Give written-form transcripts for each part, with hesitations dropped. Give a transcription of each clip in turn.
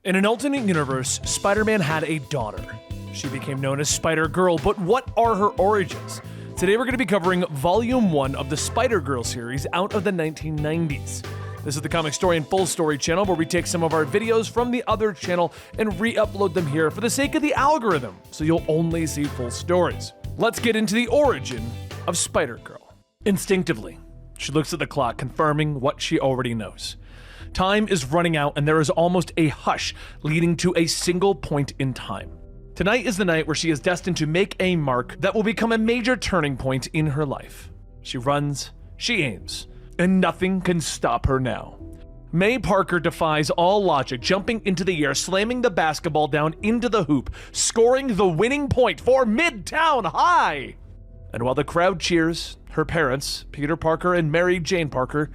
In an alternate universe, Spider-Man had a daughter. She became known as Spider-Girl, but what are her origins? Today we're going to be covering Volume 1 of the Spider-Girl series out of the 1990s. This is the Comicstorian full story channel where we take some of our videos from the other channel and re-upload them here for the sake of the algorithm, so you'll only see full stories. Let's get into the origin of Spider-Girl. Instinctively, she looks at the clock, confirming what she already knows. Time is running out and there is almost a hush leading to a single point in time. Tonight is the night where she is destined to make a mark that will become a major turning point in her life. She runs, she aims, and nothing can stop her now. May Parker defies all logic, jumping into the air, slamming the basketball down into the hoop, scoring the winning point for Midtown High! And while the crowd cheers, her parents, Peter Parker and Mary Jane Parker,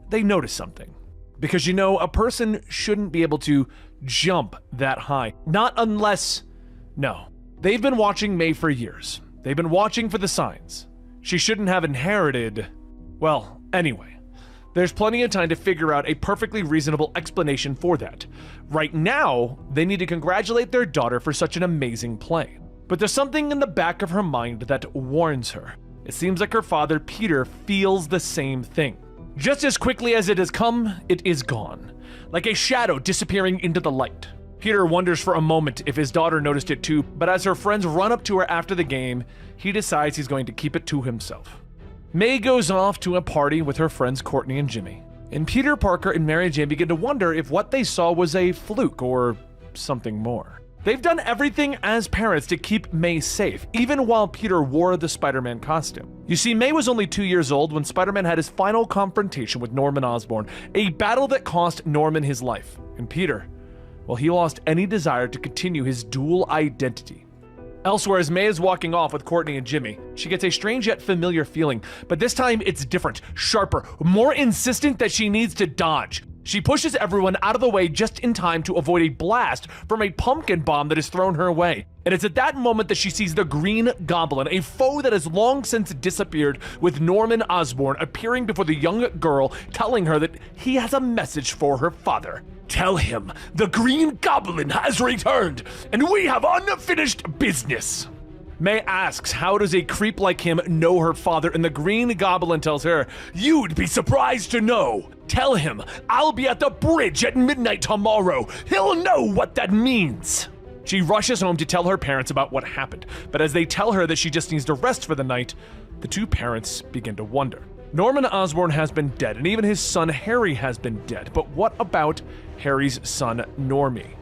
they notice something. Because you know, a person shouldn't be able to jump that high. Not unless... No. They've been watching May for years. They've been watching for the signs. She shouldn't have inherited... Well, anyway. There's plenty of time to figure out a perfectly reasonable explanation for that. Right now, they need to congratulate their daughter for such an amazing play. But there's something in the back of her mind that warns her. It seems like her father, Peter, feels the same thing. Just as quickly as it has come, it is gone, like a shadow disappearing into the light. Peter wonders for a moment if his daughter noticed it too, but as her friends run up to her after the game, he decides he's going to keep it to himself. May goes off to a party with her friends Courtney and Jimmy, and Peter Parker and Mary Jane begin to wonder if what they saw was a fluke or something more. They've done everything as parents to keep May safe, even while Peter wore the Spider-Man costume. You see, May was only 2 years old when Spider-Man had his final confrontation with Norman Osborn, a battle that cost Norman his life. And Peter, well, he lost any desire to continue his dual identity. Elsewhere, as May is walking off with Courtney and Jimmy, she gets a strange yet familiar feeling, but this time it's different, sharper, more insistent that she needs to dodge. She pushes everyone out of the way just in time to avoid a blast from a pumpkin bomb that is thrown her way. And it's at that moment that she sees the Green Goblin, a foe that has long since disappeared, with Norman Osborn appearing before the young girl, telling her that he has a message for her father. Tell him the Green Goblin has returned, and we have unfinished business. May asks, how does a creep like him know her father? And the Green Goblin tells her, you'd be surprised to know. Tell him I'll be at the bridge at midnight tomorrow. He'll know what that means. She rushes home to tell her parents about what happened, but as they tell her that she just needs to rest for the night, the two parents begin to wonder. Norman Osborn has been dead, and even his son Harry has been dead, but what about Harry's son Normie?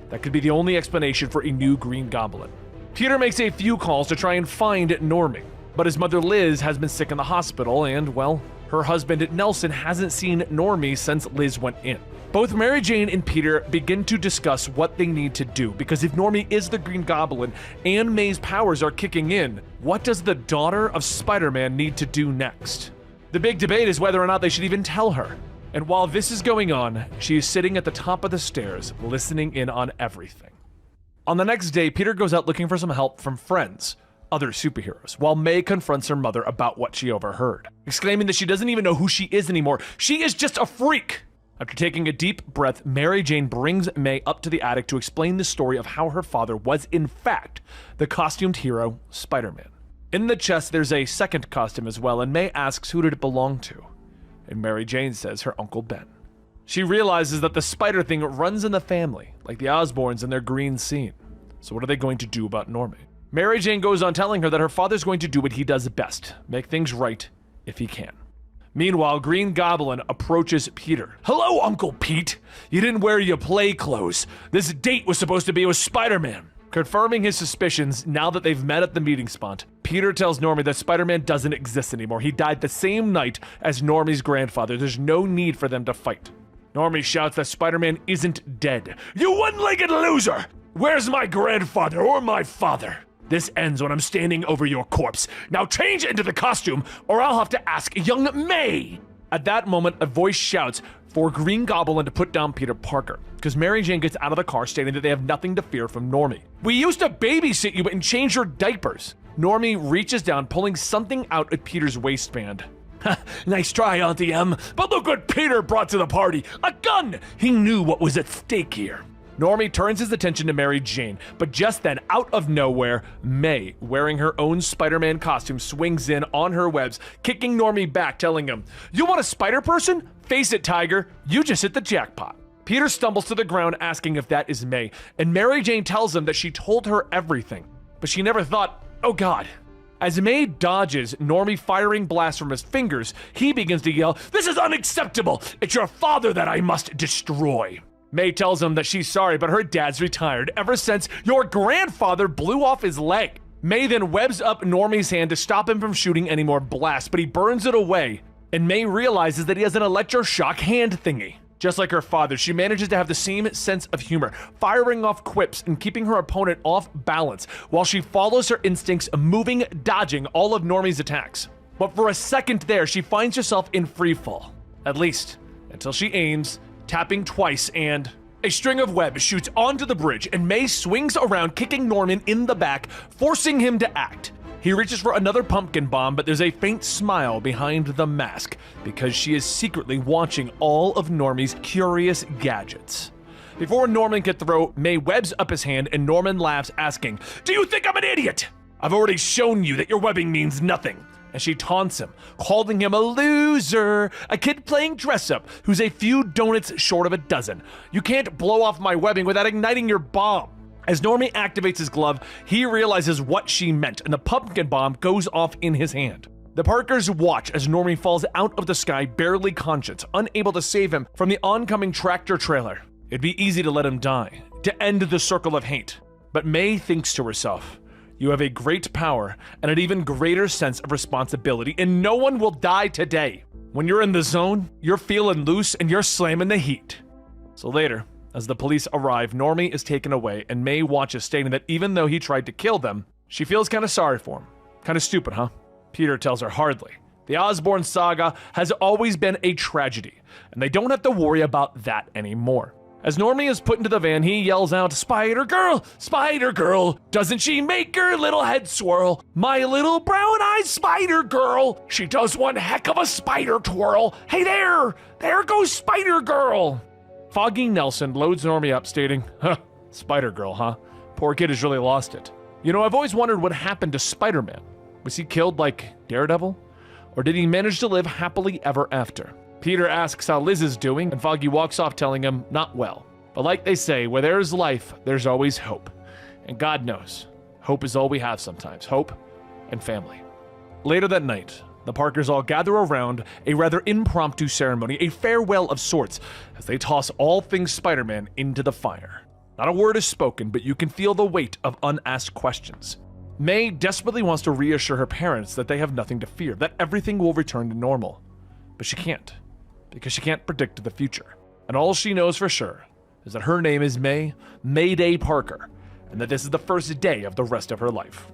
That could be the only explanation for a new Green Goblin. Peter makes a few calls to try and find Normie, but his mother Liz has been sick in the hospital and, well, her husband Nelson hasn't seen Normie since Liz went in. Both Mary Jane and Peter begin to discuss what they need to do, because if Normie is the Green Goblin and May's powers are kicking in, what does the daughter of Spider-Man need to do next? The big debate is whether or not they should even tell her. And while this is going on, she is sitting at the top of the stairs, listening in on everything. On the next day, Peter goes out looking for some help from friends, other superheroes, while May confronts her mother about what she overheard, exclaiming that she doesn't even know who she is anymore. She is just a freak! After taking a deep breath, Mary Jane brings May up to the attic to explain the story of how her father was, in fact, the costumed hero, Spider-Man. In the chest, there's a second costume as well, and May asks who did it belong to, and Mary Jane says her Uncle Ben. She realizes that the spider thing runs in the family, like the Osborns and their green scene. So what are they going to do about Normie? Mary Jane goes on telling her that her father's going to do what he does best, make things right if he can. Meanwhile, Green Goblin approaches Peter. Hello, Uncle Pete! You didn't wear your play clothes. This date was supposed to be with Spider-Man. Confirming his suspicions now that they've met at the meeting spot, Peter tells Normie that Spider-Man doesn't exist anymore. He died the same night as Normie's grandfather. There's no need for them to fight. Normie shouts that Spider-Man isn't dead. You one-legged loser! Where's my grandfather or my father? This ends when I'm standing over your corpse. Now change into the costume, or I'll have to ask young May! At that moment, a voice shouts for Green Goblin to put down Peter Parker, because Mary Jane gets out of the car stating that they have nothing to fear from Normie. We used to babysit you and change your diapers. Normie reaches down, pulling something out of Peter's waistband. Nice try, Auntie M, but look what Peter brought to the party. A gun! He knew what was at stake here. Normie turns his attention to Mary Jane, but just then, out of nowhere, May, wearing her own Spider-Man costume, swings in on her webs, kicking Normie back, telling him, "You want a spider person? Face it, Tiger, you just hit the jackpot." Peter stumbles to the ground asking if that is May, and Mary Jane tells him that she told her everything, but she never thought, oh god. As May dodges Normie firing blasts from his fingers, he begins to yell, "This is unacceptable! It's your father that I must destroy!" May tells him that she's sorry, but her dad's retired ever since your grandfather blew off his leg. May then webs up Normie's hand to stop him from shooting any more blasts, but he burns it away, and May realizes that he has an electroshock hand thingy. Just like her father, she manages to have the same sense of humor, firing off quips and keeping her opponent off balance, while she follows her instincts, moving, dodging all of Normie's attacks. But for a second there, she finds herself in freefall. At least, until she aims, tapping twice, and a string of web shoots onto the bridge, and May swings around, kicking Norman in the back, forcing him to act. He reaches for another pumpkin bomb, but there's a faint smile behind the mask, because she is secretly watching all of Normie's curious gadgets. Before Norman can throw, May webs up his hand, and Norman laughs, asking, "Do you think I'm an idiot? I've already shown you that your webbing means nothing." And she taunts him, calling him a loser, a kid playing dress-up who's a few donuts short of a dozen. "You can't blow off my webbing without igniting your bomb." As Normie activates his glove, he realizes what she meant, and the pumpkin bomb goes off in his hand. The Parkers watch as Normie falls out of the sky, barely conscious, unable to save him from the oncoming tractor trailer. It'd be easy to let him die, to end the circle of hate. But May thinks to herself, "You have a great power and an even greater sense of responsibility, and no one will die today. When you're in the zone, you're feeling loose and you're slamming the heat." So later, as the police arrive, Normie is taken away, and May watches, stating that even though he tried to kill them, she feels kind of sorry for him. Kind of stupid, huh? Peter tells her hardly. The Osborn saga has always been a tragedy, and they don't have to worry about that anymore. As Normie is put into the van, he yells out, Spider-Girl! Spider-Girl! Doesn't she make your little head swirl? My little brown-eyed Spider-Girl! She does one heck of a spider twirl! Hey there! There goes Spider-Girl!" Foggy Nelson loads Normie up, stating, Spider-Girl, huh? Poor kid has really lost it. You know, I've always wondered what happened to Spider-Man. Was he killed like Daredevil? Or did he manage to live happily ever after? Peter asks how Liz is doing, and Foggy walks off telling him, not well. But like they say, where there is life, there's always hope. And God knows, hope is all we have sometimes. Hope and family. Later that night, the Parkers all gather around a rather impromptu ceremony, a farewell of sorts, as they toss all things Spider-Man into the fire. Not a word is spoken, but you can feel the weight of unasked questions. May desperately wants to reassure her parents that they have nothing to fear, that everything will return to normal. But she can't, because she can't predict the future. And all she knows for sure is that her name is Mayday Parker, and that this is the first day of the rest of her life.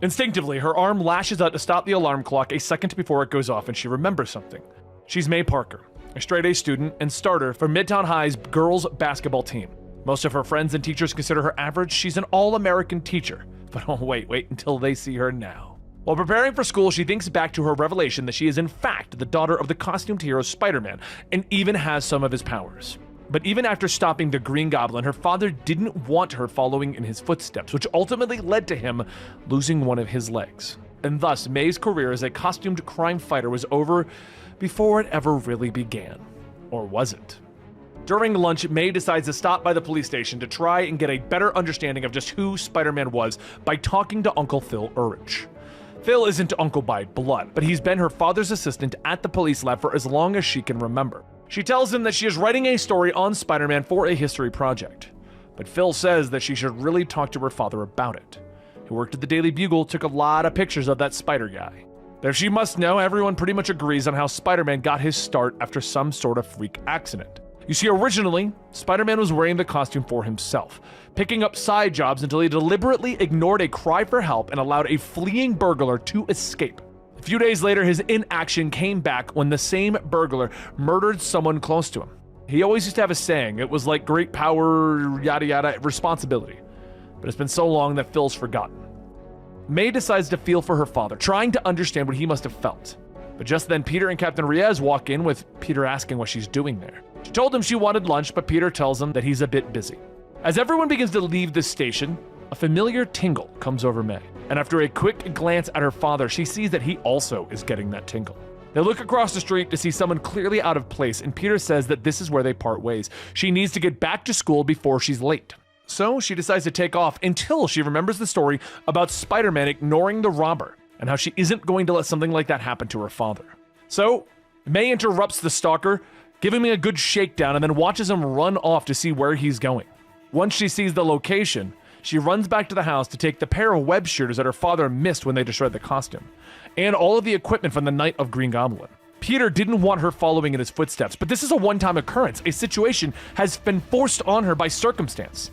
Instinctively, her arm lashes out to stop the alarm clock a second before it goes off, and she remembers something. She's May Parker, a straight-A student and starter for Midtown High's girls basketball team. Most of her friends and teachers consider her average. She's an all-American teacher. But oh, wait until they see her now. While preparing for school, she thinks back to her revelation that she is in fact the daughter of the costumed hero Spider-Man, and even has some of his powers. But even after stopping the Green Goblin, her father didn't want her following in his footsteps, which ultimately led to him losing one of his legs. And thus, May's career as a costumed crime fighter was over before it ever really began. Or was it? During lunch, May decides to stop by the police station to try and get a better understanding of just who Spider-Man was by talking to Uncle Phil Urich. Phil isn't uncle by blood, but he's been her father's assistant at the police lab for as long as she can remember. She tells him that she is writing a story on Spider-Man for a history project. But Phil says that she should really talk to her father about it. He worked at the Daily Bugle, took a lot of pictures of that spider guy. There she must know, everyone pretty much agrees on how Spider-Man got his start after some sort of freak accident. You see, originally, Spider-Man was wearing the costume for himself, picking up side jobs until he deliberately ignored a cry for help and allowed a fleeing burglar to escape. A few days later, his inaction came back when the same burglar murdered someone close to him. He always used to have a saying, it was like great power, yada yada, responsibility. But it's been so long that Phil's forgotten. May decides to feel for her father, trying to understand what he must have felt. But just then, Peter and Captain Reyes walk in with Peter asking what she's doing there. She told him she wanted lunch, but Peter tells him that he's a bit busy. As everyone begins to leave the station, a familiar tingle comes over May. And after a quick glance at her father, she sees that he also is getting that tingle. They look across the street to see someone clearly out of place, and Peter says that this is where they part ways. She needs to get back to school before she's late. So she decides to take off until she remembers the story about Spider-Man ignoring the robber and how she isn't going to let something like that happen to her father. So May interrupts the stalker, giving him a good shakedown, and then watches him run off to see where he's going. Once she sees the location, she runs back to the house to take the pair of web shooters that her father missed when they destroyed the costume, and all of the equipment from the Night of Green Goblin. Peter didn't want her following in his footsteps, but this is a one-time occurrence. A situation has been forced on her by circumstance.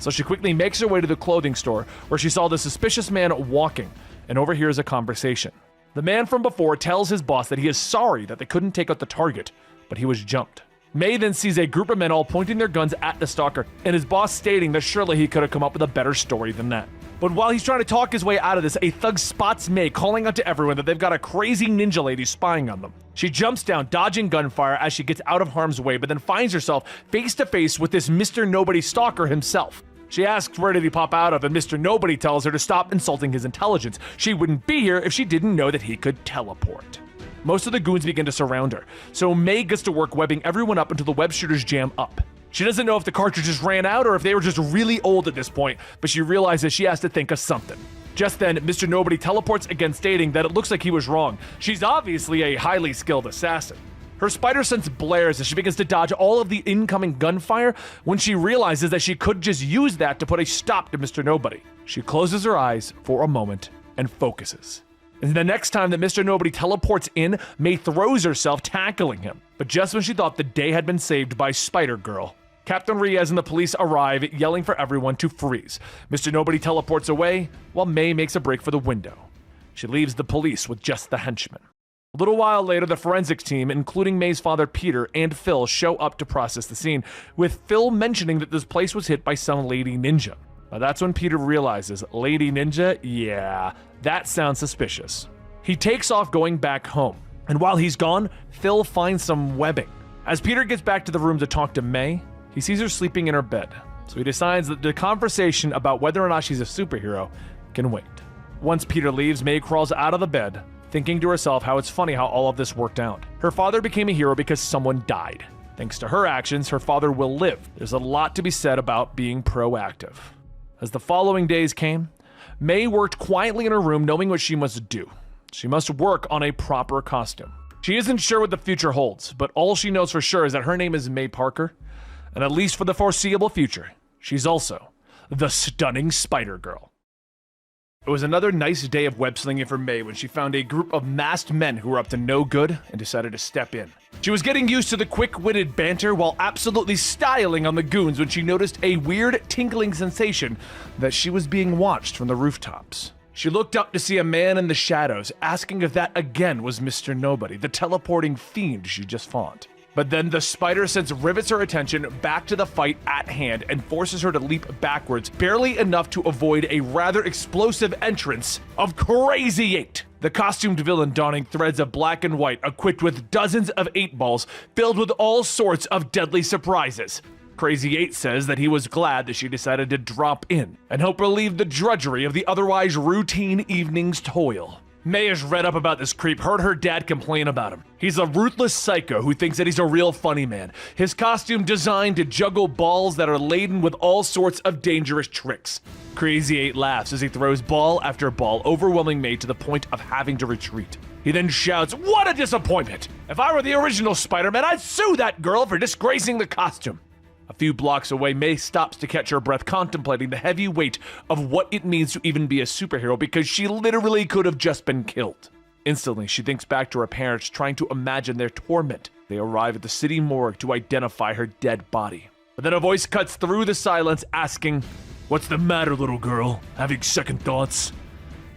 So she quickly makes her way to the clothing store where she saw the suspicious man walking and overhears a conversation. The man from before tells his boss that he is sorry that they couldn't take out the target, but he was jumped. May then sees a group of men all pointing their guns at the stalker, and his boss stating that surely he could have come up with a better story than that. But while he's trying to talk his way out of this, a thug spots May calling out to everyone that they've got a crazy ninja lady spying on them. She jumps down, dodging gunfire as she gets out of harm's way, but then finds herself face to face with this Mr. Nobody stalker himself. She asks where did he pop out of, and Mr. Nobody tells her to stop insulting his intelligence. She wouldn't be here if she didn't know that he could teleport. Most of the goons begin to surround her, so May gets to work webbing everyone up until the web shooters jam up. She doesn't know if the cartridges ran out or if they were just really old at this point, but she realizes she has to think of something. Just then, Mr. Nobody teleports again, stating that it looks like he was wrong. She's obviously a highly skilled assassin. Her spider sense blares as she begins to dodge all of the incoming gunfire when she realizes that she could just use that to put a stop to Mr. Nobody. She closes her eyes for a moment and focuses. And the next time that Mr. Nobody teleports in, May throws herself, tackling him. But just when she thought the day had been saved by Spider-Girl, Captain Reyes and the police arrive, yelling for everyone to freeze. Mr. Nobody teleports away, while May makes a break for the window. She leaves the police with just the henchmen. A little while later, the forensics team, including May's father Peter and Phil, show up to process the scene, with Phil mentioning that this place was hit by some lady ninja. Now that's when Peter realizes, Lady Ninja? Yeah, that sounds suspicious. He takes off going back home, and while he's gone, Phil finds some webbing. As Peter gets back to the room to talk to May, he sees her sleeping in her bed, so he decides that the conversation about whether or not she's a superhero can wait. Once Peter leaves, May crawls out of the bed, thinking to herself how it's funny how all of this worked out. Her father became a hero because someone died. Thanks to her actions, her father will live. There's a lot to be said about being proactive. As the following days came, May worked quietly in her room knowing what she must do. She must work on a proper costume. She isn't sure what the future holds, but all she knows for sure is that her name is May Parker, and at least for the foreseeable future, she's also the stunning Spider-Girl. It was another nice day of web slinging for May when she found a group of masked men who were up to no good and decided to step in. She was getting used to the quick-witted banter while absolutely styling on the goons when she noticed a weird tingling sensation that she was being watched from the rooftops. She looked up to see a man in the shadows, asking if that again was Mr. Nobody, the teleporting fiend she just fought. But then the spider sense rivets her attention back to the fight at hand and forces her to leap backwards, barely enough to avoid a rather explosive entrance of Crazy 8, the costumed villain donning threads of black and white, equipped with dozens of 8-balls filled with all sorts of deadly surprises. Crazy 8 says that he was glad that she decided to drop in and help relieve the drudgery of the otherwise routine evening's toil. May is read up about this creep, heard her dad complain about him. He's a ruthless psycho who thinks that he's a real funny man. His costume designed to juggle balls that are laden with all sorts of dangerous tricks. Crazy 8 laughs as he throws ball after ball, overwhelming May to the point of having to retreat. He then shouts, "What a disappointment! If I were the original Spider-Man, I'd sue that girl for disgracing the costume." A few blocks away, May stops to catch her breath, contemplating the heavy weight of what it means to even be a superhero because she literally could have just been killed. Instantly, she thinks back to her parents, trying to imagine their torment. They arrive at the city morgue to identify her dead body. But then a voice cuts through the silence, asking, "What's the matter, little girl? Having second thoughts?"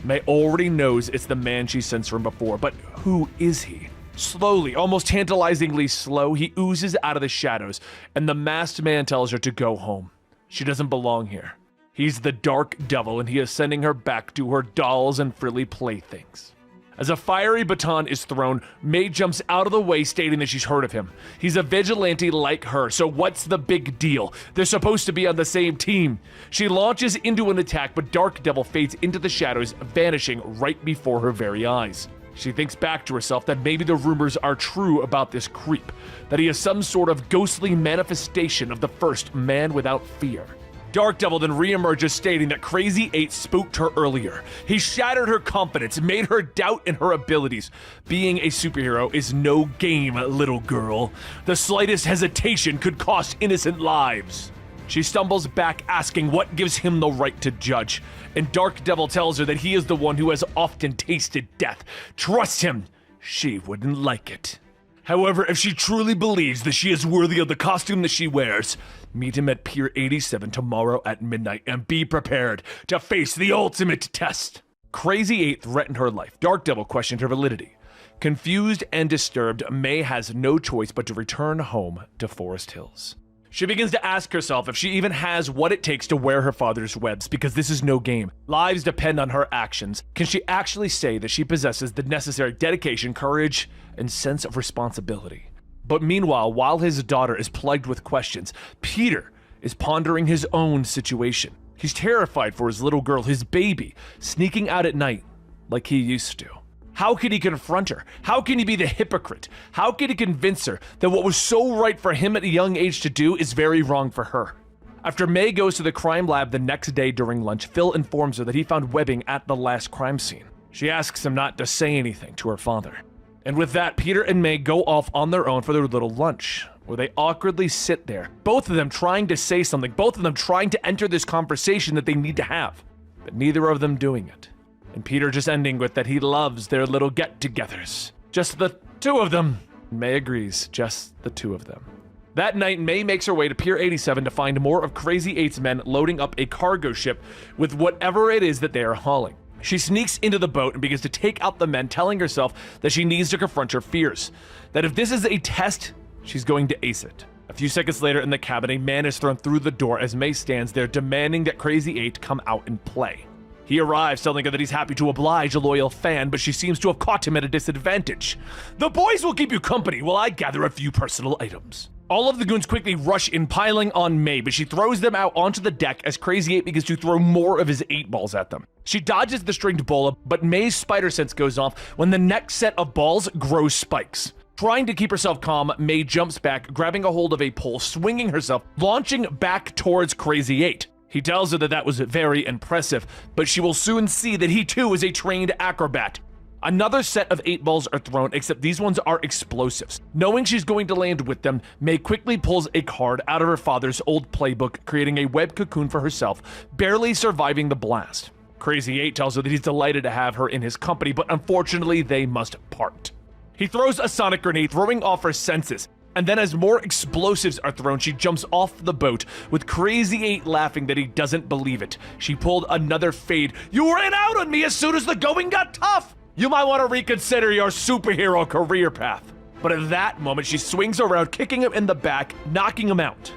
May already knows it's the man she sensed from before, but who is he? Slowly, almost tantalizingly slow, he oozes out of the shadows, and the masked man tells her to go home. She doesn't belong here. He's the Dark Devil, and he is sending her back to her dolls and frilly playthings. As a fiery baton is thrown, May jumps out of the way, stating that she's heard of him. He's a vigilante like her, so what's the big deal? They're supposed to be on the same team. She launches into an attack, but Dark Devil fades into the shadows, vanishing right before her very eyes. She thinks back to herself that maybe the rumors are true about this creep, that he is some sort of ghostly manifestation of the first man without fear. Dark Devil then reemerges, stating that Crazy 8 spooked her earlier. He shattered her confidence, made her doubt in her abilities. Being a superhero is no game, little girl. The slightest hesitation could cost innocent lives. She stumbles back, asking what gives him the right to judge. And Dark Devil tells her that he is the one who has often tasted death. Trust him. She wouldn't like it. However, if she truly believes that she is worthy of the costume that she wears, meet him at Pier 87 tomorrow at midnight and be prepared to face the ultimate test. Crazy 8 threatened her life. Dark Devil questioned her validity. Confused and disturbed, May has no choice but to return home to Forest Hills. She begins to ask herself if she even has what it takes to wear her father's webs, because this is no game. Lives depend on her actions. Can she actually say that she possesses the necessary dedication, courage, and sense of responsibility? But meanwhile, while his daughter is plagued with questions, Peter is pondering his own situation. He's terrified for his little girl, his baby, sneaking out at night like he used to. How can he confront her? How can he be the hypocrite? How can he convince her that what was so right for him at a young age to do is very wrong for her? After May goes to the crime lab the next day during lunch, Phil informs her that he found webbing at the last crime scene. She asks him not to say anything to her father. And with that, Peter and May go off on their own for their little lunch, where they awkwardly sit there, both of them trying to say something, both of them trying to enter this conversation that they need to have, but neither of them doing it. And Peter just ending with that he loves their little get-togethers. Just the two of them. May agrees, just the two of them. That night, May makes her way to Pier 87 to find more of Crazy 8's men loading up a cargo ship with whatever it is that they are hauling. She sneaks into the boat and begins to take out the men, telling herself that she needs to confront her fears. That if this is a test, she's going to ace it. A few seconds later in the cabin, a man is thrown through the door as May stands there demanding that Crazy 8 come out and play. He arrives telling her that he's happy to oblige a loyal fan, but she seems to have caught him at a disadvantage. The boys will keep you company while I gather a few personal items. All of the goons quickly rush in, piling on May, but she throws them out onto the deck as Crazy 8 begins to throw more of his 8-balls at them. She dodges the stringed bola, but May's spider sense goes off when the next set of balls grows spikes. Trying to keep herself calm, May jumps back, grabbing a hold of a pole, swinging herself, launching back towards Crazy 8. He tells her that that was very impressive, but she will soon see that he too is a trained acrobat. Another set of 8-balls are thrown, except these ones are explosives. Knowing she's going to land with them, May quickly pulls a card out of her father's old playbook, creating a web cocoon for herself, barely surviving the blast. Crazy 8 tells her that he's delighted to have her in his company, but unfortunately they must part. He throws a sonic grenade, throwing off her senses. And then as more explosives are thrown, she jumps off the boat, with Crazy 8 laughing that he doesn't believe it. She pulled another fade. You ran out on me as soon as the going got tough! You might want to reconsider your superhero career path. But at that moment, she swings around, kicking him in the back, knocking him out.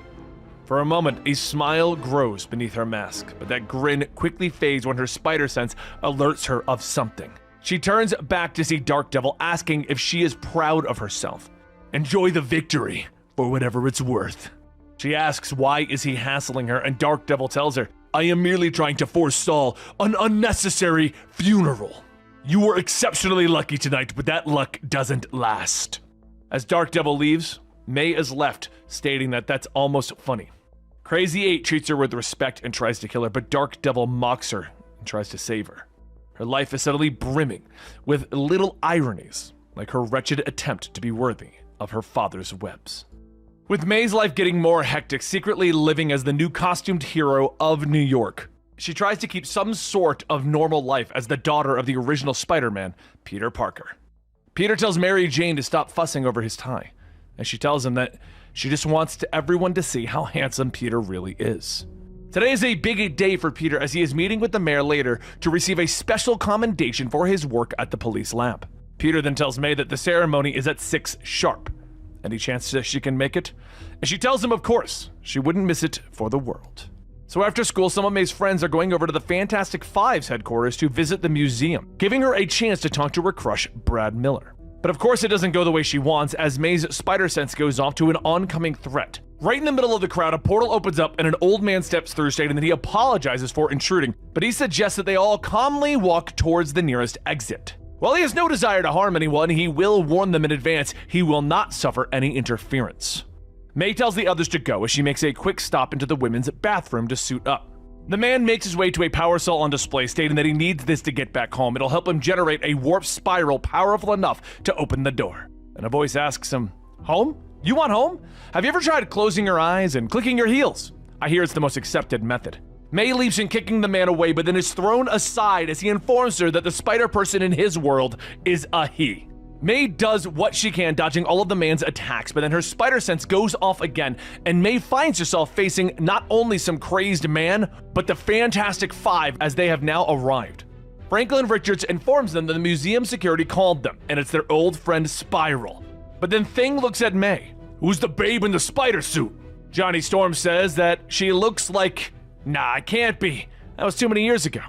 For a moment, a smile grows beneath her mask, but that grin quickly fades when her spider sense alerts her of something. She turns back to see Dark Devil, asking if she is proud of herself. Enjoy the victory, for whatever it's worth. She asks why is he hassling her, and Dark Devil tells her, I am merely trying to forestall an unnecessary funeral. You were exceptionally lucky tonight, but that luck doesn't last. As Dark Devil leaves, May is left, stating that that's almost funny. Crazy 8 treats her with respect and tries to kill her, but Dark Devil mocks her and tries to save her. Her life is suddenly brimming with little ironies, like her wretched attempt to be worthy of her father's webs. With May's life getting more hectic, secretly living as the new costumed hero of New York, she tries to keep some sort of normal life as the daughter of the original Spider-Man, Peter Parker. Peter tells Mary Jane to stop fussing over his tie, and she tells him that she just wants everyone to see how handsome Peter really is. Today is a big day for Peter as he is meeting with the mayor later to receive a special commendation for his work at the police lab. Peter then tells May that the ceremony is at 6 sharp. Any chance that she can make it? And she tells him, of course, she wouldn't miss it for the world. So after school, some of May's friends are going over to the Fantastic Five's headquarters to visit the museum, giving her a chance to talk to her crush, Brad Miller. But of course it doesn't go the way she wants, as May's spider sense goes off to an oncoming threat. Right in the middle of the crowd, a portal opens up and an old man steps through, stating that he apologizes for intruding, but he suggests that they all calmly walk towards the nearest exit. While he has no desire to harm anyone, he will warn them in advance he will not suffer any interference. May tells the others to go as she makes a quick stop into the women's bathroom to suit up. The man makes his way to a power cell on display, stating that he needs this to get back home. It'll help him generate a warp spiral powerful enough to open the door. And a voice asks him, "Home? You want home? Have you ever tried closing your eyes and clicking your heels? I hear it's the most accepted method." May leaps in, kicking the man away, but then is thrown aside as he informs her that the spider person in his world is a he. May does what she can, dodging all of the man's attacks, but then her spider sense goes off again, and May finds herself facing not only some crazed man, but the Fantastic Five as they have now arrived. Franklin Richards informs them that the museum security called them, and it's their old friend Spiral. But then Thing looks at May. "Who's the babe in the spider suit?" Johnny Storm says that she looks like, "Nah, it can't be. That was too many years ago."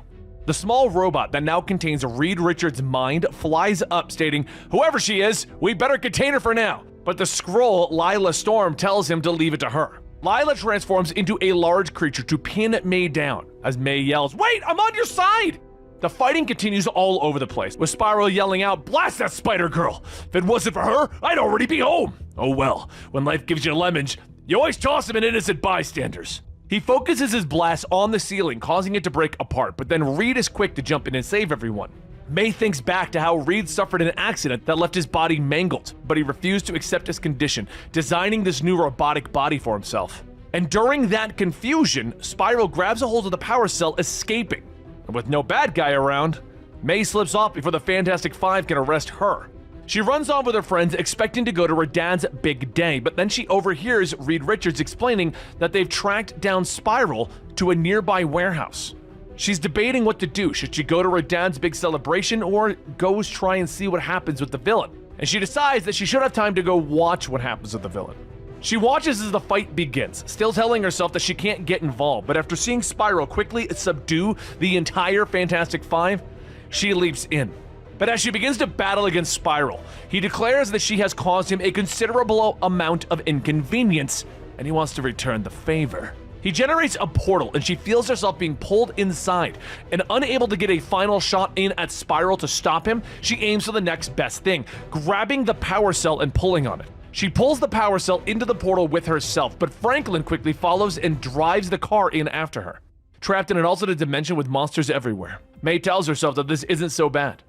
The small robot that now contains Reed Richards' mind flies up, stating, "Whoever she is, we better contain her for now." But the Skrull, Lila Storm, tells him to leave it to her. Lila transforms into a large creature to pin May down, as May yells, "Wait, I'm on your side!" The fighting continues all over the place, with Spiral yelling out, "Blast that spider girl! If it wasn't for her, I'd already be home!" Oh well, when life gives you lemons, you always toss them in innocent bystanders. He focuses his blast on the ceiling, causing it to break apart, but then Reed is quick to jump in and save everyone. May thinks back to how Reed suffered an accident that left his body mangled, but he refused to accept his condition, designing this new robotic body for himself. And during that confusion, Spiral grabs a hold of the power cell, escaping. And with no bad guy around, May slips off before the Fantastic Five can arrest her. She runs on with her friends, expecting to go to her dad's big day, but then she overhears Reed Richards explaining that they've tracked down Spiral to a nearby warehouse. She's debating what to do. Should she go to her dad's big celebration or goes try and see what happens with the villain? And she decides that she should have time to go watch what happens with the villain. She watches as the fight begins, still telling herself that she can't get involved, but after seeing Spiral quickly subdue the entire Fantastic Five, she leaps in. But as she begins to battle against Spiral, he declares that she has caused him a considerable amount of inconvenience, and he wants to return the favor. He generates a portal, and she feels herself being pulled inside, and unable to get a final shot in at Spiral to stop him, she aims for the next best thing, grabbing the power cell and pulling on it. She pulls the power cell into the portal with herself, but Franklin quickly follows and drives the car in after her. Trapped in an alternate dimension with monsters everywhere, May tells herself that this isn't so bad.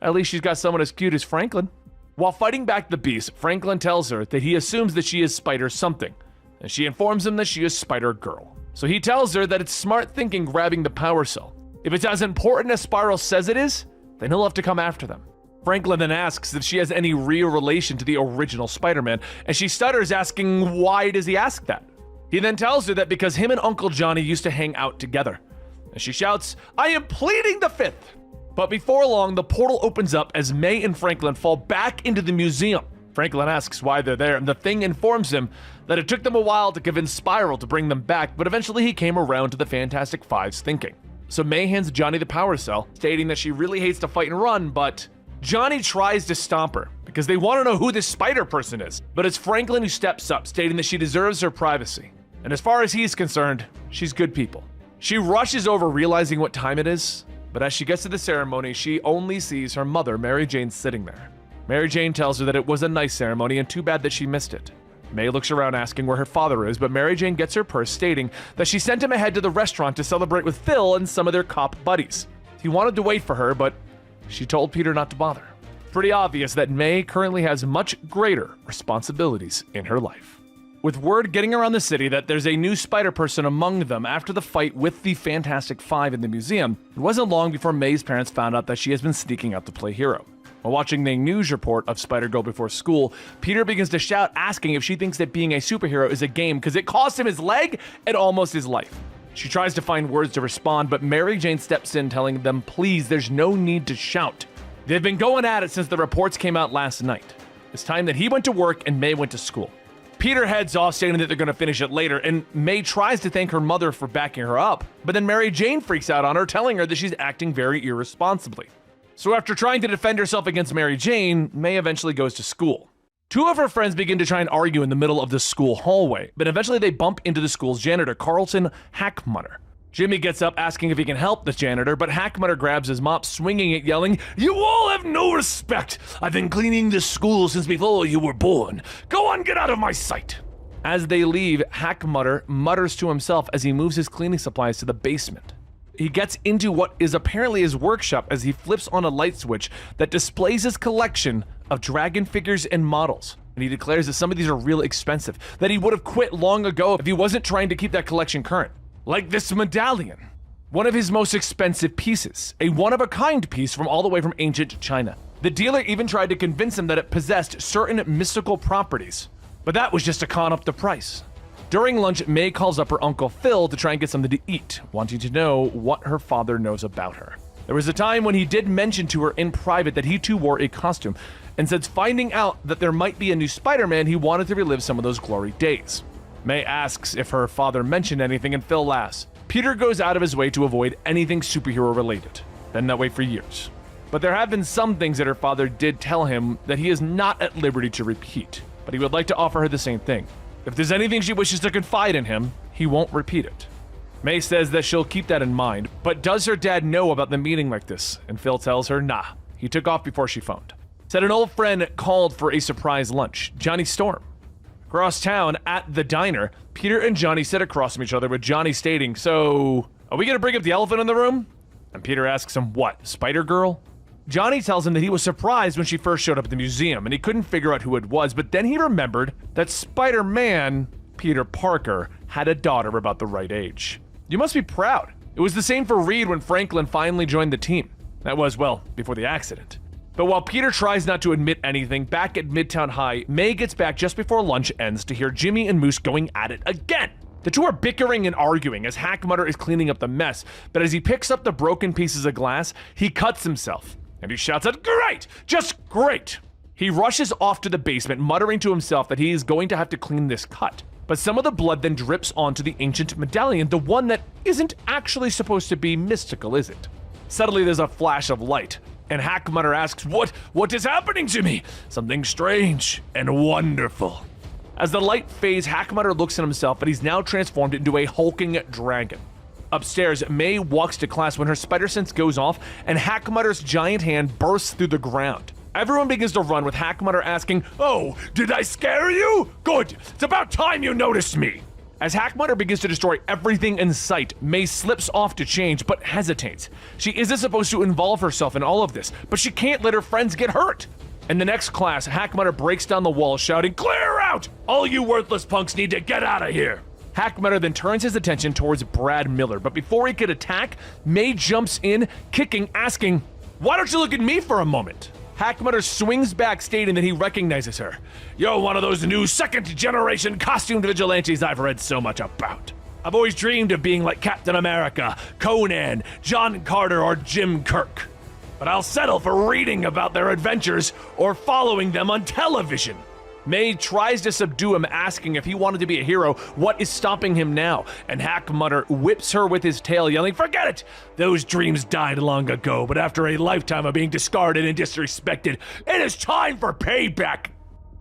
At least she's got someone as cute as Franklin. While fighting back the beast, Franklin tells her that he assumes that she is Spider something, and she informs him that she is Spider Girl. So he tells her that it's smart thinking grabbing the power cell. If it's as important as Spiral says it is, then he'll have to come after them. Franklin then asks if she has any real relation to the original Spider-Man, and she stutters, asking why does he ask that? He then tells her that because him and Uncle Johnny used to hang out together. And she shouts, "I am pleading the fifth!" But before long, the portal opens up as May and Franklin fall back into the museum. Franklin asks why they're there, and the Thing informs him that it took them a while to convince Spiral to bring them back, but eventually he came around to the Fantastic Five's thinking. So May hands Johnny the power cell, stating that she really hates to fight and run, but Johnny tries to stop her because they want to know who this spider person is. But it's Franklin who steps up, stating that she deserves her privacy. And as far as he's concerned, she's good people. She rushes over, realizing what time it is, but as she gets to the ceremony, she only sees her mother, Mary Jane, sitting there. Mary Jane tells her that it was a nice ceremony and too bad that she missed it. May looks around asking where her father is, but Mary Jane gets her purse, stating that she sent him ahead to the restaurant to celebrate with Phil and some of their cop buddies. He wanted to wait for her, but she told Peter not to bother. Pretty obvious that May currently has much greater responsibilities in her life. With word getting around the city that there's a new spider person among them after the fight with the Fantastic Five in the museum, it wasn't long before May's parents found out that she has been sneaking out to play hero. While watching the news report of Spider-Girl before school, Peter begins to shout, asking if she thinks that being a superhero is a game because it cost him his leg and almost his life. She tries to find words to respond, but Mary Jane steps in, telling them, please, there's no need to shout. They've been going at it since the reports came out last night. It's time that he went to work and May went to school. Peter heads off saying that they're going to finish it later, and May tries to thank her mother for backing her up, but then Mary Jane freaks out on her, telling her that she's acting very irresponsibly. So after trying to defend herself against Mary Jane, May eventually goes to school. Two of her friends begin to try and argue in the middle of the school hallway, but eventually they bump into the school's janitor, Carlton Hackmutter. Jimmy gets up asking if he can help the janitor, but Hackmutter grabs his mop, swinging it, yelling, "You all have no respect! I've been cleaning this school since before you were born. Go on, get out of my sight!" As they leave, Hackmutter mutters to himself as he moves his cleaning supplies to the basement. He gets into what is apparently his workshop as he flips on a light switch that displays his collection of dragon figures and models. And he declares that some of these are real expensive, that he would have quit long ago if he wasn't trying to keep that collection current. Like this medallion, one of his most expensive pieces, a one-of-a-kind piece from all the way from ancient China. The dealer even tried to convince him that it possessed certain mystical properties, but that was just to con up the price. During lunch, May calls up her Uncle Phil to try and get something to eat, wanting to know what her father knows about her. There was a time when he did mention to her in private that he too wore a costume, and since finding out that there might be a new Spider-Man, he wanted to relive some of those glory days. May asks if her father mentioned anything, and Phil laughs. Peter goes out of his way to avoid anything superhero related. Been that way for years. But there have been some things that her father did tell him that he is not at liberty to repeat, but he would like to offer her the same thing. If there's anything she wishes to confide in him, he won't repeat it. May says that she'll keep that in mind, but does her dad know about the meeting like this? And Phil tells her, nah, he took off before she phoned. Said an old friend called for a surprise lunch, Johnny Storm. Across town, at the diner, Peter and Johnny sit across from each other with Johnny stating, "So, are we gonna bring up the elephant in the room?" And Peter asks him, what, Spider-Girl? Johnny tells him that he was surprised when she first showed up at the museum and he couldn't figure out who it was, but then he remembered that Spider-Man, Peter Parker, had a daughter about the right age. You must be proud. It was the same for Reed when Franklin finally joined the team. That was, well, before the accident. But while Peter tries not to admit anything, back at Midtown High, May gets back just before lunch ends to hear Jimmy and Moose going at it again. The two are bickering and arguing as Hackmutter is cleaning up the mess, but as he picks up the broken pieces of glass, he cuts himself. And he shouts out, "Great! Just great!" He rushes off to the basement, muttering to himself that he is going to have to clean this cut. But some of the blood then drips onto the ancient medallion, the one that isn't actually supposed to be mystical, is it? Suddenly there's a flash of light, and Hackmutter asks, What is happening to me? Something strange and wonderful." As the light fades, Hackmutter looks at himself, but he's now transformed into a hulking dragon. Upstairs, May walks to class when her spider sense goes off and Hackmutter's giant hand bursts through the ground. Everyone begins to run with Hackmutter asking, "Oh, did I scare you? Good, it's about time you noticed me." As Hackmutter begins to destroy everything in sight, May slips off to change, but hesitates. She isn't supposed to involve herself in all of this, but she can't let her friends get hurt. In the next class, Hackmutter breaks down the wall, shouting, "Clear out! All you worthless punks need to get out of here!" Hackmutter then turns his attention towards Brad Miller, but before he could attack, May jumps in, kicking, asking, "Why don't you look at me for a moment?" Hackmutter swings back, stating that he recognizes her. "You're one of those new second-generation costumed vigilantes I've read so much about. I've always dreamed of being like Captain America, Conan, John Carter, or Jim Kirk. But I'll settle for reading about their adventures or following them on television." May tries to subdue him, asking if he wanted to be a hero, what is stopping him now? And Hackmutter whips her with his tail, yelling, "Forget it! Those dreams died long ago, but after a lifetime of being discarded and disrespected, it is time for payback!"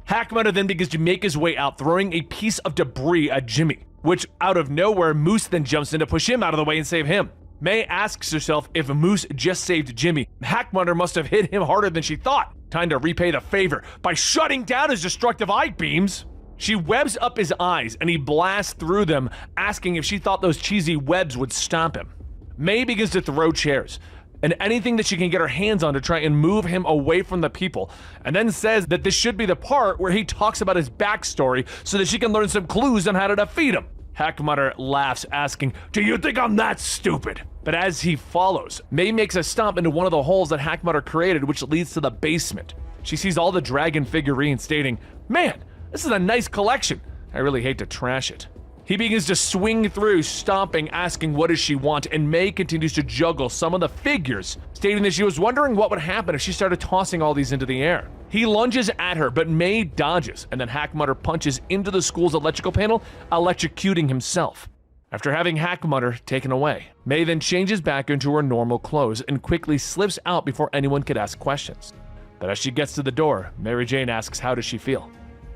Hackmutter then begins to make his way out, throwing a piece of debris at Jimmy, which out of nowhere, Moose then jumps in to push him out of the way and save him. May asks herself if Moose just saved Jimmy. Hackmutter must have hit him harder than she thought. Time to repay the favor by shutting down his destructive eye beams. She webs up his eyes and he blasts through them, asking if she thought those cheesy webs would stop him. May begins to throw chairs and anything that she can get her hands on to try and move him away from the people, and then says that this should be the part where he talks about his backstory so that she can learn some clues on how to defeat him. Hackmutter laughs, asking, "Do you think I'm that stupid?" But as he follows, May makes a stop into one of the holes that Hackmutter created, which leads to the basement. She sees all the dragon figurines, stating, "Man, this is a nice collection. I really hate to trash it." He begins to swing through, stomping, asking what does she want, and May continues to juggle some of the figures, stating that she was wondering what would happen if she started tossing all these into the air. He lunges at her, but May dodges, and then Hackmutter punches into the school's electrical panel, electrocuting himself. After having Hackmutter taken away, May then changes back into her normal clothes and quickly slips out before anyone could ask questions. But as she gets to the door, Mary Jane asks how does she feel?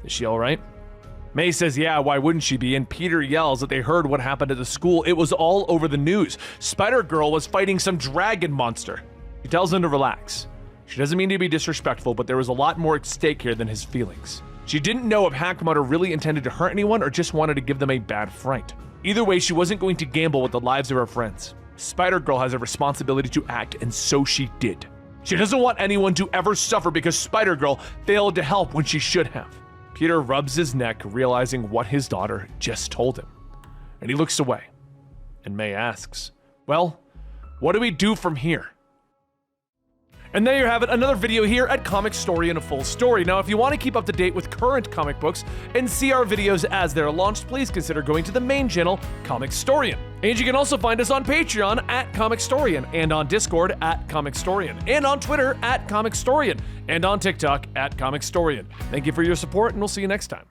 Is she alright? May says, yeah, why wouldn't she be? And Peter yells that they heard what happened at the school. It was all over the news. Spider-Girl was fighting some dragon monster. He tells him to relax. She doesn't mean to be disrespectful, but there was a lot more at stake here than his feelings. She didn't know if Hackmutter really intended to hurt anyone or just wanted to give them a bad fright. Either way, she wasn't going to gamble with the lives of her friends. Spider-Girl has a responsibility to act, and so she did. She doesn't want anyone to ever suffer because Spider-Girl failed to help when she should have. Peter rubs his neck, realizing what his daughter just told him. And he looks away. And May asks, well, what do we do from here? And there you have it, another video here at Comicstorian, a full story. Now, if you want to keep up to date with current comic books and see our videos as they're launched, please consider going to the main channel, Comicstorian. And you can also find us on Patreon at Comicstorian, and on Discord at Comicstorian, and on Twitter at Comicstorian, and on TikTok at Comicstorian. Thank you for your support, and we'll see you next time.